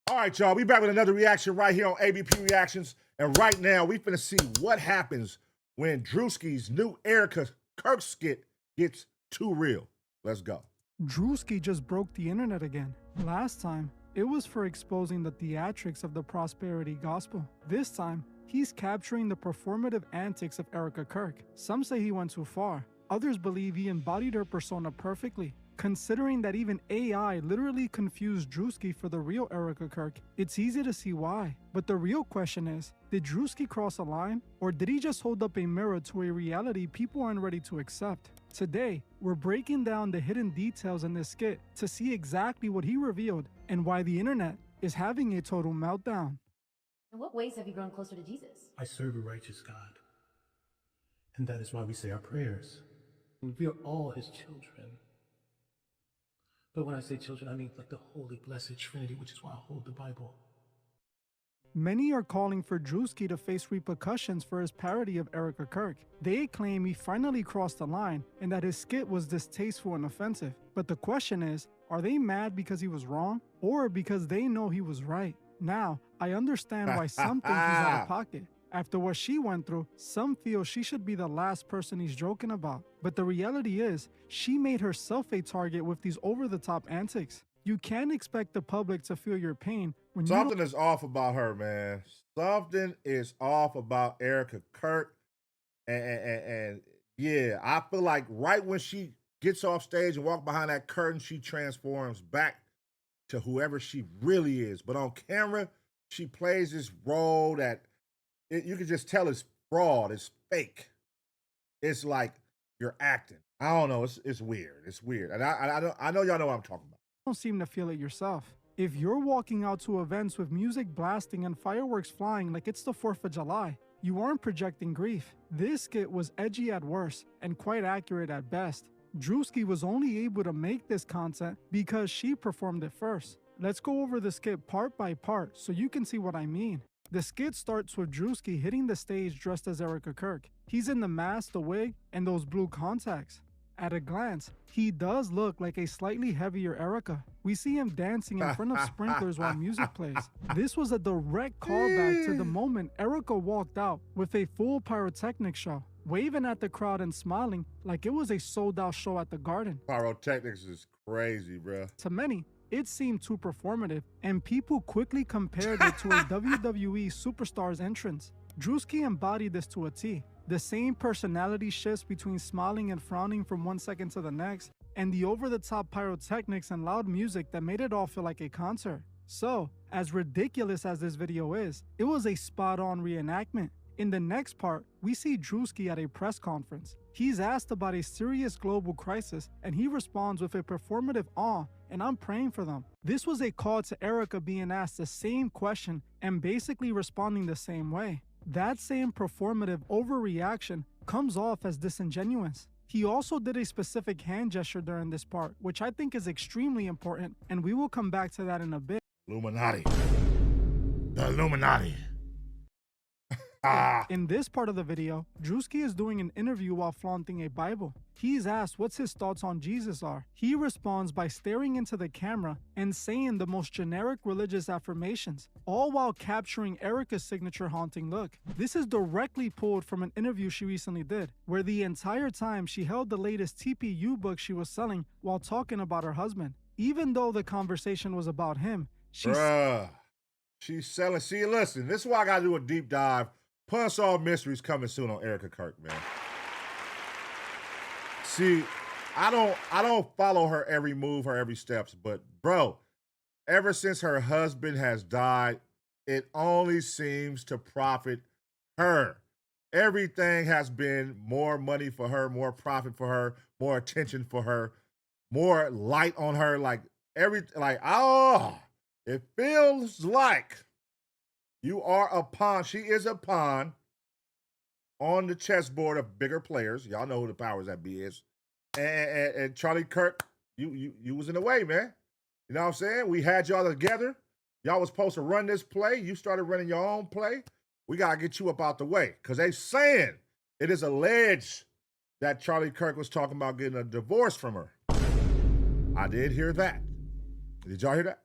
All right, y'all. We back with another reaction right here on ABP Reactions. And right now, we finna see what happens when Druski's new Erika Kirk skit gets too real. Let's go. Druski just broke the internet again. Last time, it was for exposing the theatrics of the prosperity gospel. This time, he's capturing the performative antics of Erika Kirk. Some say he went too far. Others believe he embodied her persona perfectly. Considering that even AI literally confused Druski for the real Erika Kirk, it's easy to see why. But the real question is, did Druski cross a line? Or did he just hold up a mirror to a reality people aren't ready to accept? Today, we're breaking down the hidden details in this skit to see exactly what he revealed and why the internet is having a total meltdown. In what ways have you grown closer to Jesus? I serve a righteous God. And that is why we say our prayers. And we are all his children. But when I say children, I mean like the Holy Blessed Trinity, which is why I hold the Bible. Many are calling for Druski to face repercussions for his parody of Erika Kirk. They claim he finally crossed the line and that his skit was distasteful and offensive. But the question is, are they mad because he was wrong or because they know he was right? Now, I understand why some think he's out of pocket. After what she went through, some feel she should be the last person he's joking about. But the reality is, she made herself a target with these over-the-top antics. You can't expect the public to feel your pain when Something is off about her, man. Something is off about Erika Kirk. And yeah, I feel like right when she gets off stage and walks behind that curtain, she transforms back to whoever she really is. But on camera, she plays this role that you can just tell it's fraud, it's fake. It's like you're acting. I don't know. It's weird. It's weird. And I know y'all know what I'm talking about. don't seem to feel it yourself. If you're walking out to events with music blasting and fireworks flying like it's the 4th of July, you aren't projecting grief. This skit was edgy at worst and quite accurate at best. Druski was only able to make this content because she performed it first. Let's go over the skit part by part so you can see what I mean. The skit starts with Druski hitting the stage dressed as Erika Kirk. He's in the mask, the wig, and those blue contacts. At a glance, he does look like a slightly heavier Erika. We see him dancing in front of sprinklers while music plays. This was a direct callback to the moment Erika walked out with a full pyrotechnics show, waving at the crowd and smiling like it was a sold-out show at the Garden. Pyrotechnics is crazy, bruh. To many, it seemed too performative, and people quickly compared it to a WWE superstar's entrance. Druski embodied this to a T. The same personality shifts between smiling and frowning from one second to the next, and the over-the-top pyrotechnics and loud music that made it all feel like a concert. So, as ridiculous as this video is, it was a spot-on reenactment. In the next part, we see Druski at a press conference. He's asked about a serious global crisis, and he responds with a performative awe, and I'm praying for them. This was a call to Erika being asked the same question and basically responding the same way. That same performative overreaction comes off as disingenuous. He also did a specific hand gesture during this part, which I think is extremely important, and we will come back to that in a bit. Illuminati. The Illuminati. In this part of the video, Druski is doing an interview while flaunting a Bible. He's asked what's his thoughts on Jesus are. He responds by staring into the camera and saying the most generic religious affirmations, all while capturing Erika's signature haunting look. This is directly pulled from an interview she recently did, where the entire time she held the latest TPU book she was selling while talking about her husband. Even though the conversation was about him, she's selling. See, listen, this is why I gotta do a deep dive. Unsolved Mysteries coming soon on Erika Kirk, man. See, I don't follow her every move, her every steps, but bro, ever since her husband has died, it only seems to profit her. Everything has been more money for her, more profit for her, more attention for her, more light on her. It feels like you are a pawn. She is a pawn on the chessboard of bigger players. Y'all know who the powers that be is. And Charlie Kirk, you was in the way, man. You know what I'm saying? We had y'all together. Y'all was supposed to run this play. You started running your own play. We got to get you up out the way. Because they saying it is alleged that Charlie Kirk was talking about getting a divorce from her. I did hear that. Did y'all hear that?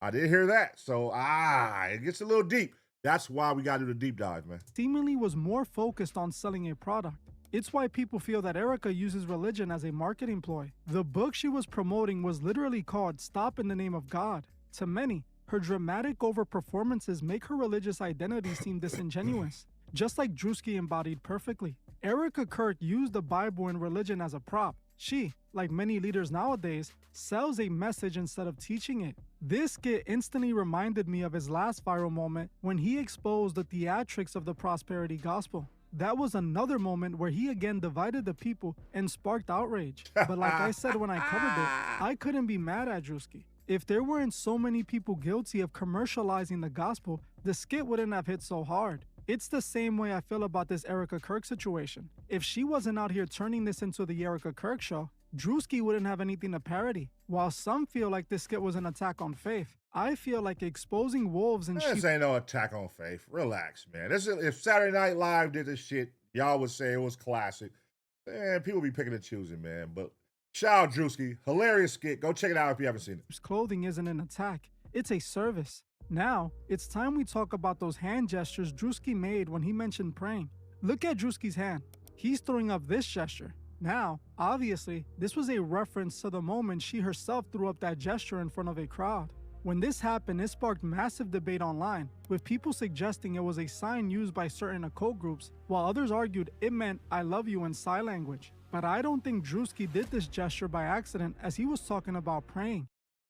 I did hear that. So, it gets a little deep. That's why we got to do the deep dive, man. Seemingly was more focused on selling a product. It's why people feel that Erika uses religion as a marketing ploy. The book she was promoting was literally called Stop in the Name of God. To many, her dramatic over-performances make her religious identity seem disingenuous, just like Druski embodied perfectly. Erika Kirk used the Bible and religion as a prop. She, like many leaders nowadays, sells a message instead of teaching it. This skit instantly reminded me of his last viral moment when he exposed the theatrics of the prosperity gospel. That was another moment where he again divided the people and sparked outrage. But like I said when I covered it, I couldn't be mad at Druski. If there weren't so many people guilty of commercializing the gospel, the skit wouldn't have hit so hard. It's the same way I feel about this Erika Kirk situation. If she wasn't out here turning this into the Erika Kirk show, Druski wouldn't have anything to parody. While some feel like this skit was an attack on faith, I feel like exposing wolves and sheep. This ain't no attack on faith. Relax, man. If Saturday Night Live did this shit, y'all would say it was classic. And people be picking and choosing, man. But shout out Druski. Hilarious skit. Go check it out if you haven't seen it. Clothing isn't an attack, it's a service. Now, it's time we talk about those hand gestures Druski made when he mentioned praying. Look at Druski's hand. He's throwing up this gesture. Now, obviously, this was a reference to the moment she herself threw up that gesture in front of a crowd. When this happened, it sparked massive debate online, with people suggesting it was a sign used by certain occult groups, while others argued it meant I love you in sign language. But I don't think Druski did this gesture by accident, as he was talking about praying.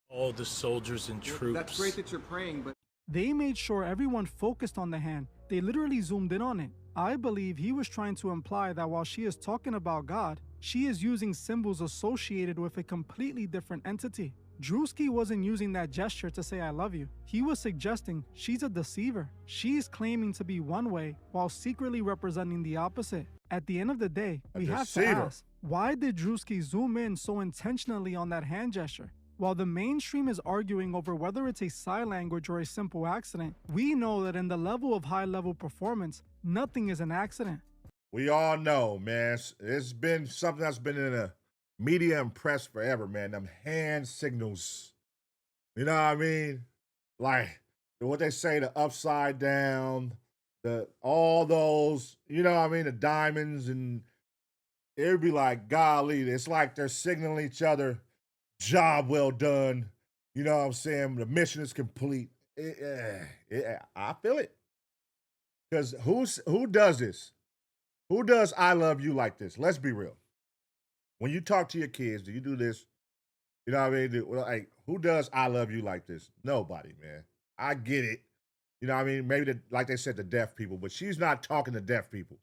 All the soldiers and troops. That's great that you're praying, but They made sure everyone focused on the hand. They literally zoomed in on it. I believe he was trying to imply that while she is talking about God, she is using symbols associated with a completely different entity. Druski wasn't using that gesture to say I love you. He was suggesting she's a deceiver. She's claiming to be one way while secretly representing the opposite. At the end of the day, we have to ask, why did Druski zoom in so intentionally on that hand gesture? While the mainstream is arguing over whether it's a sign language or a simple accident, we know that in the level of high-level performance, nothing is an accident. We all know, man. It's been something that's been in the media and press forever, man. Them hand signals. You know what I mean? Like what they say, the upside down, all those, you know what I mean, the diamonds, and it would be like, golly, it's like they're signaling each other, job well done. You know what I'm saying? The mission is complete. I feel it. Because who does this? Who does I love you like this? Let's be real. When you talk to your kids, do you do this? You know what I mean? Like, who does I love you like this? Nobody, man. I get it. You know what I mean? Maybe, like they said, the deaf people, but she's not talking to deaf people.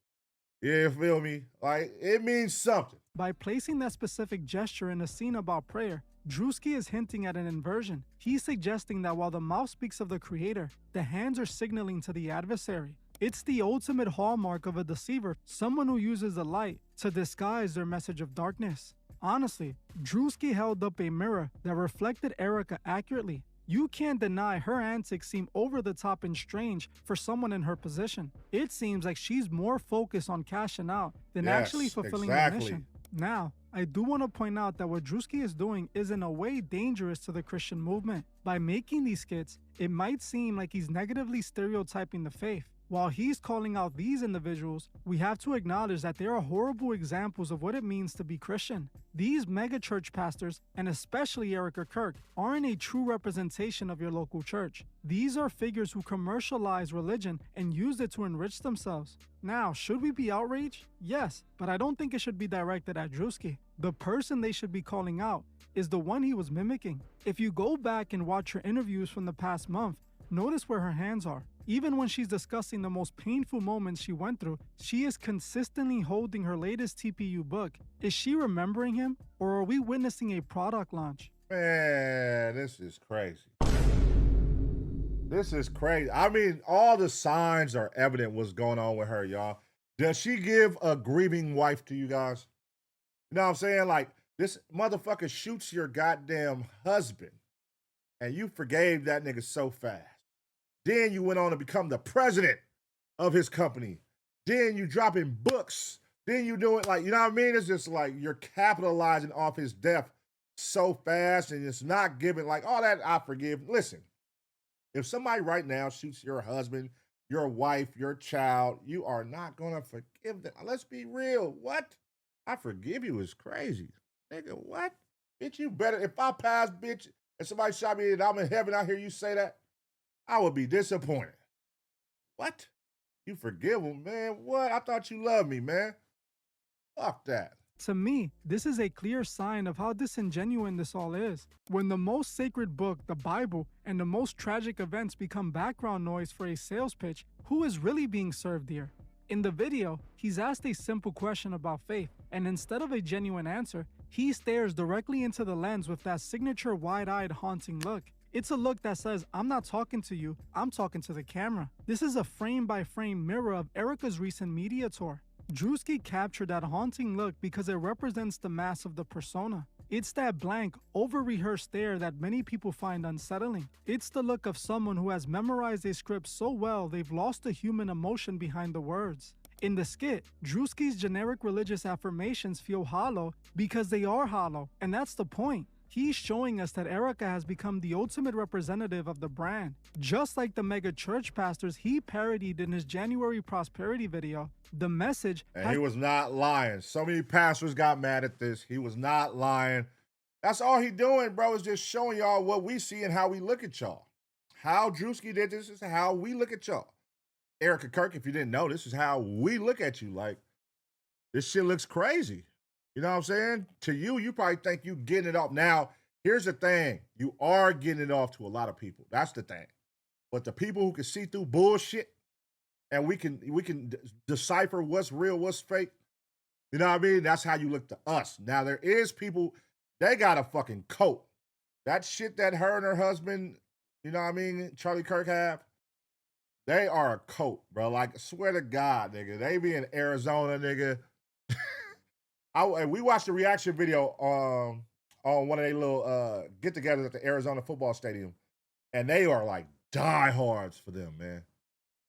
You feel me? Like, it means something. By placing that specific gesture in a scene about prayer, Druski is hinting at an inversion. He's suggesting that while the mouth speaks of the creator, the hands are signaling to the adversary. It's the ultimate hallmark of a deceiver, someone who uses the light to disguise their message of darkness. Honestly, Druski held up a mirror that reflected Erika accurately. You can't deny her antics seem over the top and strange for someone in her position. It seems like she's more focused on cashing out than actually fulfilling the mission. Now, I do want to point out that what Druski is doing is in a way dangerous to the Christian movement. By making these skits, it might seem like he's negatively stereotyping the faith. While he's calling out these individuals, we have to acknowledge that they are horrible examples of what it means to be Christian. These megachurch pastors, and especially Erika Kirk, aren't a true representation of your local church. These are figures who commercialize religion and use it to enrich themselves. Now, should we be outraged? Yes, but I don't think it should be directed at Druski. The person they should be calling out is the one he was mimicking. If you go back and watch her interviews from the past month, notice where her hands are. Even when she's discussing the most painful moments she went through, she is consistently holding her latest TPU book. Is she remembering him, or are we witnessing a product launch? Man, this is crazy. This is crazy. I mean, all the signs are evident what's going on with her, y'all. Does she give a grieving wife to you guys? You know what I'm saying? Like, this motherfucker shoots your goddamn husband, and you forgave that nigga so fast. Then you went on to become the president of his company. Then you dropping books. Then you do it like, you know what I mean? It's just like you're capitalizing off his death so fast, and it's not giving like all that I forgive. Listen, If somebody right now shoots your husband, your wife, your child, you are not gonna forgive them. Let's be real. What? I forgive you is crazy. Nigga, what? Bitch, you better. If I pass, bitch, and somebody shot me and I'm in heaven, I hear you say that, I would be disappointed. What? You forgive him, man? What? I thought you loved me, man. Fuck that. To me, this is a clear sign of how disingenuous this all is. When the most sacred book, the Bible, and the most tragic events become background noise for a sales pitch, who is really being served here? In the video, he's asked a simple question about faith, and instead of a genuine answer, he stares directly into the lens with that signature wide-eyed haunting look. It's a look that says, I'm not talking to you, I'm talking to the camera. This is a frame-by-frame mirror of Erika's recent media tour. Druski captured that haunting look because it represents the mask of the persona. It's that blank, over-rehearsed stare that many people find unsettling. It's the look of someone who has memorized a script so well they've lost the human emotion behind the words. In the skit, Druski's generic religious affirmations feel hollow because they are hollow, and that's the point. He's showing us that Erika has become the ultimate representative of the brand. Just like the mega church pastors he parodied in his January prosperity video, the message And he was not lying. So many pastors got mad at this. He was not lying. That's all he doing, bro, is just showing y'all what we see and how we look at y'all. How Druski did this is how we look at y'all. Erika Kirk, if you didn't know, this is how we look at you. Like, this shit looks crazy. You know what I'm saying? To you, you probably think you getting it off. Now, here's the thing. You are getting it off to a lot of people. That's the thing. But the people who can see through bullshit and we can decipher what's real, what's fake, you know what I mean? That's how you look to us. Now, there is people, they got a fucking coat. That shit that her and her husband, you know what I mean, Charlie Kirk have, they are a coat, bro. Like, I swear to God, nigga, they be in Arizona, nigga. We watched a reaction video on one of their little get-togethers at the Arizona football stadium, and they are like diehards for them, man.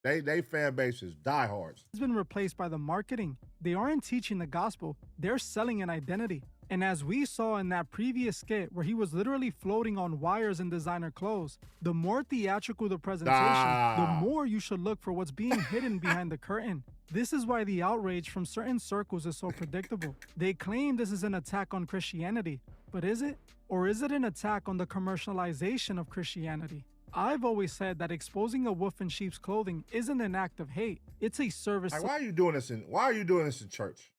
They fan base is diehards. Has been replaced by the marketing. They aren't teaching the gospel, they're selling an identity. And as we saw in that previous skit where he was literally floating on wires in designer clothes, the more theatrical the presentation, the more you should look for what's being hidden behind the curtain. This is why the outrage from certain circles is so predictable. They claim this is an attack on Christianity, but is it? Or is it an attack on the commercialization of Christianity? I've always said that exposing a wolf in sheep's clothing isn't an act of hate. It's a service. Like, why are you doing this in church?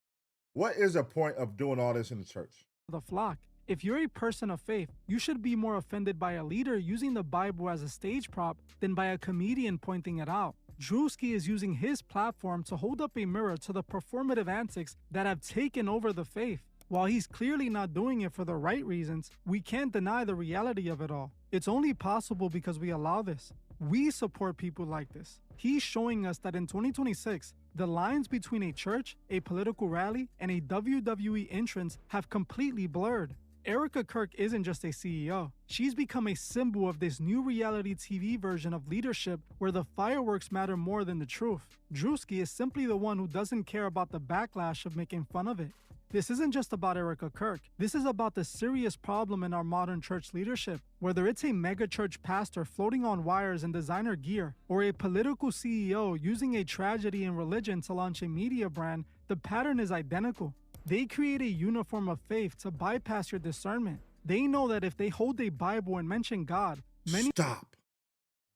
What is the point of doing all this in the church? The flock. If you're a person of faith, you should be more offended by a leader using the Bible as a stage prop than by a comedian pointing it out. Druski is using his platform to hold up a mirror to the performative antics that have taken over the faith. While he's clearly not doing it for the right reasons, we can't deny the reality of it all. It's only possible because we allow this. We support people like this. He's showing us that in 2026, the lines between a church, a political rally, and a WWE entrance have completely blurred. Erika Kirk isn't just a CEO. She's become a symbol of this new reality TV version of leadership where the fireworks matter more than the truth. Druski is simply the one who doesn't care about the backlash of making fun of it. This isn't just about Erika Kirk. This is about the serious problem in our modern church leadership. Whether it's a mega church pastor floating on wires in designer gear, or a political CEO using a tragedy in religion to launch a media brand, the pattern is identical. They create a uniform of faith to bypass your discernment. They know that if they hold a Bible and mention God, many— Stop.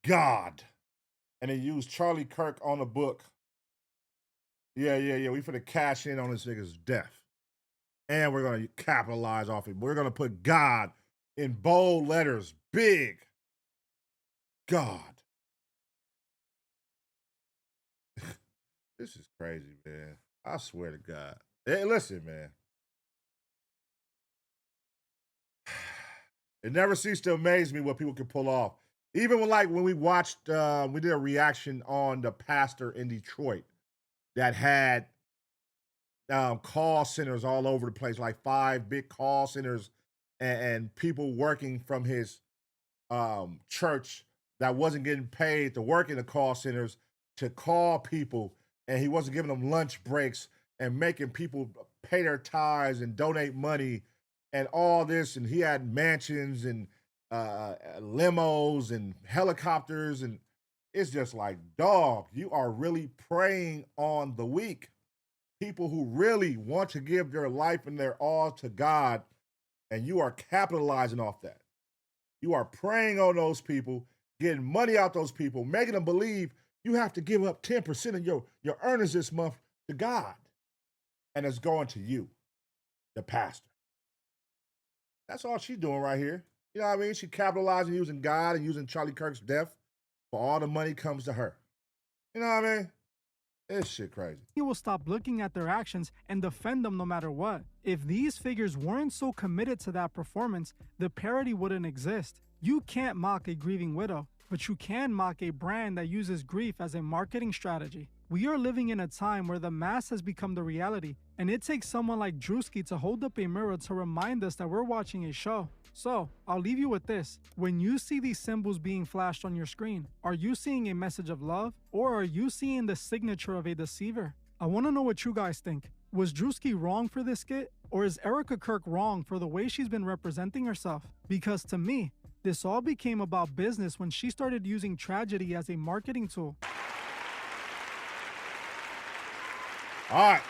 God. And they use Charlie Kirk on the book. Yeah. We finna cash in on this nigga's death. And we're going to capitalize off it. We're going to put God in bold letters, big. God. This is crazy, man. I swear to God. Hey, listen, man. It never ceased to amaze me what people can pull off. Even when we watched, we did a reaction on the pastor in Detroit that had call centers all over the place, like 5 big call centers, and people working from his church that wasn't getting paid to work in the call centers to call people, and he wasn't giving them lunch breaks and making people pay their tithes and donate money and all this, and he had mansions and limos and helicopters, and it's just like, dog, you are really preying on the weak. People who really want to give their life and their all to God, and you are capitalizing off that. You are preying on those people, getting money out those people, making them believe you have to give up 10% of your earnings this month to God. And it's going to you, the pastor. That's all she's doing right here. You know what I mean? She capitalizing using God and using Charlie Kirk's death for all the money comes to her. You know what I mean? This shit crazy. You will stop looking at their actions and defend them no matter what. If these figures weren't so committed to that performance, the parody wouldn't exist. You can't mock a grieving widow, but you can mock a brand that uses grief as a marketing strategy. We are living in a time where the mask has become the reality, and it takes someone like Druski to hold up a mirror to remind us that we're watching a show. So, I'll leave you with this. When you see these symbols being flashed on your screen, are you seeing a message of love, or are you seeing the signature of a deceiver? I want to know what you guys think. Was Druski wrong for this skit, or is Erika Kirk wrong for the way she's been representing herself? Because to me, this all became about business when she started using tragedy as a marketing tool. All right.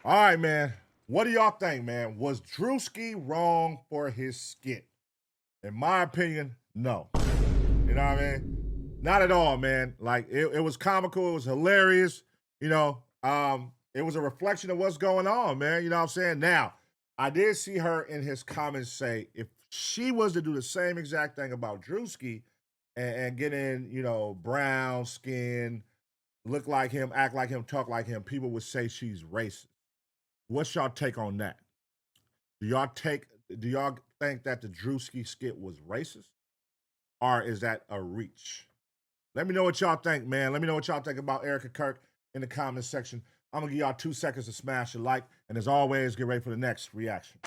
All right, man. What do y'all think, man? Was Druski wrong for his skit? In my opinion, no. You know what I mean? Not at all, man. Like, it was comical. It was hilarious. You know, it was a reflection of what's going on, man. You know what I'm saying? Now, I did see her in his comments say if she was to do the same exact thing about Druski and get in, you know, brown skin, look like him, act like him, talk like him, people would say she's racist. What's y'all take on that? Do y'all think that the Druski skit was racist? Or is that a reach? Let me know what y'all think, man. Let me know what y'all think about Erika Kirk in the comments section. I'm gonna give y'all 2 seconds to smash a like, and as always, get ready for the next reaction.